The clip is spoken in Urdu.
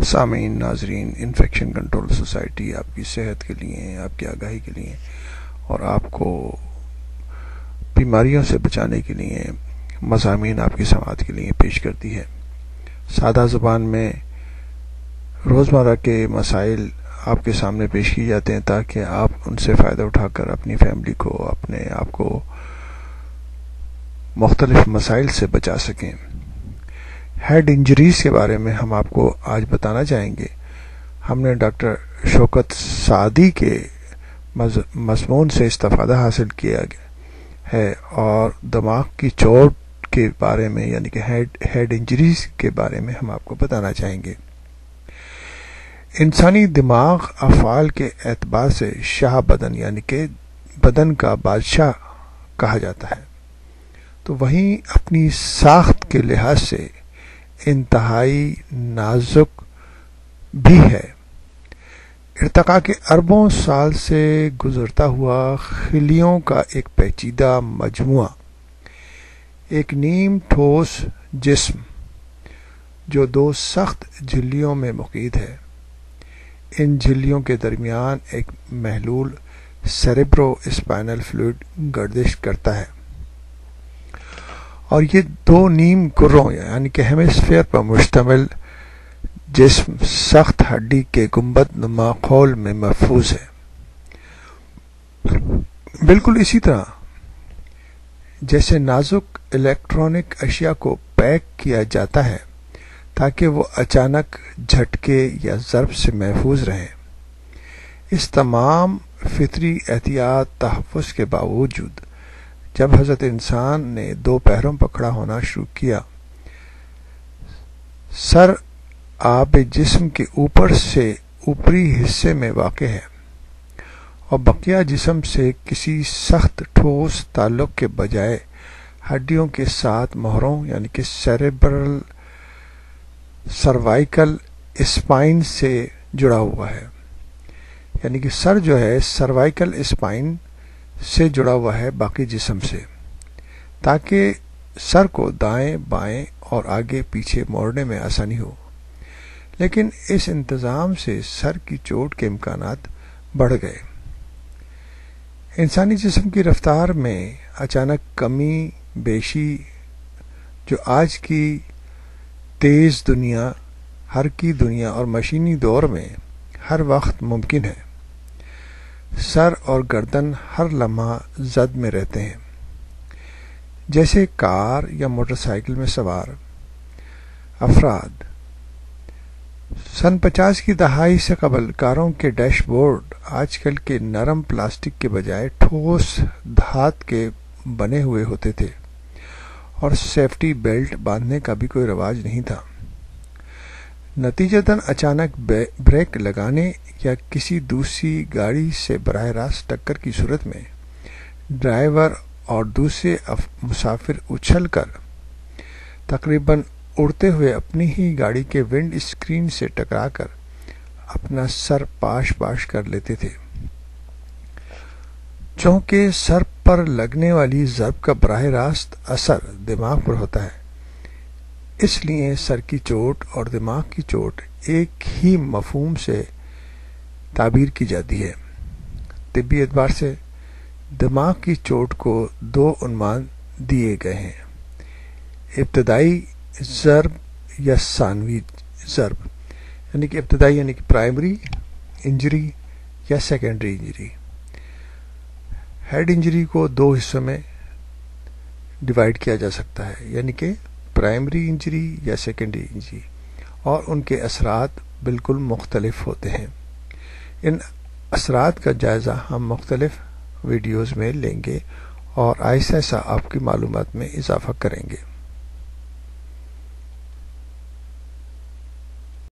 سامعین ناظرین، انفیکشن کنٹرول سوسائٹی آپ کی صحت کے لیے، آپ کی آگاہی کے لیے اور آپ کو بیماریوں سے بچانے کے لیے مضامین آپ کی سماعت کے لیے پیش کرتی ہے۔ سادہ زبان میں روزمرہ کے مسائل آپ کے سامنے پیش کی جاتے ہیں تاکہ آپ ان سے فائدہ اٹھا کر اپنی فیملی کو، اپنے آپ کو مختلف مسائل سے بچا سکیں۔ ہیڈ انجریز کے بارے میں ہم آپ کو آج بتانا چاہیں گے۔ ہم نے ڈاکٹر شوکت سعدی کے مضمون سے استفادہ حاصل کیا ہے اور دماغ کی چوٹ کے بارے میں یعنی کہ ہیڈ انجریز کے بارے میں ہم آپ کو بتانا چاہیں گے۔ انسانی دماغ افعال کے اعتبار سے شاہ بدن یعنی کہ بدن کا بادشاہ کہا جاتا ہے، تو وہیں اپنی ساخت کے لحاظ سے انتہائی نازک بھی ہے۔ ارتقاء کے اربوں سال سے گزرتا ہوا خلیوں کا ایک پیچیدہ مجموعہ، ایک نیم ٹھوس جسم جو دو سخت جھلیوں میں مقید ہے۔ ان جھلیوں کے درمیان ایک محلول سیریبرو اسپائنل فلوئڈ گردش کرتا ہے اور یہ دو نیم کروں یعنی کہ ہیمسفیئر پر مشتمل جسم سخت ہڈی کے گنبد نما خول میں محفوظ ہے۔ بالکل اسی طرح جیسے نازک الیکٹرانک اشیاء کو پیک کیا جاتا ہے تاکہ وہ اچانک جھٹکے یا ضرب سے محفوظ رہیں، اس تمام فطری احتیاط تحفظ کے باوجود جب حضرت انسان نے دو پیروں پر کھڑا ہونا شروع کیا، سر آب جسم کے اوپر سے اوپری حصے میں واقع ہے اور بقیہ جسم سے کسی سخت ٹھوس تعلق کے بجائے ہڈیوں کے ساتھ مہروں یعنی کہ سروائیکل اسپائن سے جڑا ہوا ہے، یعنی کہ سر جو ہے سروائیکل اسپائن سے جڑا ہوا ہے باقی جسم سے، تاکہ سر کو دائیں بائیں اور آگے پیچھے موڑنے میں آسانی ہو۔ لیکن اس انتظام سے سر کی چوٹ کے امکانات بڑھ گئے۔ انسانی جسم کی رفتار میں اچانک کمی بیشی جو آج کی تیز دنیا، حرکی دنیا اور مشینی دور میں ہر وقت ممکن ہے، سر اور گردن ہر لمحہ زد میں رہتے ہیں۔ جیسے کار یا موٹر سائیکل میں سوار افراد سن 50 کی دہائی سے قبل کاروں کے ڈیش بورڈ آج کل کے نرم پلاسٹک کے بجائے ٹھوس دھات کے بنے ہوئے ہوتے تھے اور سیفٹی بیلٹ باندھنے کا بھی کوئی رواج نہیں تھا۔ نتیجتاً اچانک بریک لگانے یا کسی دوسری گاڑی سے براہ راست ٹکر کی صورت میں ڈرائیور اور دوسرے مسافر اچھل کر تقریباً اڑتے ہوئے اپنی ہی گاڑی کے ونڈ اسکرین سے ٹکرا کر اپنا سر پاش کر لیتے تھے۔ چونکہ سر پر لگنے والی ضرب کا براہ راست اثر دماغ پر ہوتا ہے، اس لیے سر کی چوٹ اور دماغ کی چوٹ ایک ہی مفہوم سے تعبیر کی جاتی ہے۔ طبی اعتبار سے دماغ کی چوٹ کو دو عنوان دیے گئے ہیں: ابتدائی ضرب یا ثانوی ضرب، یعنی کہ ابتدائی یعنی کہ پرائمری انجری یا سیکنڈری انجری۔ ہیڈ انجری کو دو حصوں میں ڈیوائیڈ کیا جا سکتا ہے، یعنی کہ پرائمری انجری یا سیکنڈری انجری، اور ان کے اثرات بالکل مختلف ہوتے ہیں۔ ان اثرات کا جائزہ ہم مختلف ویڈیوز میں لیں گے اور آہستہ آہستہ آپ کی معلومات میں اضافہ کریں گے۔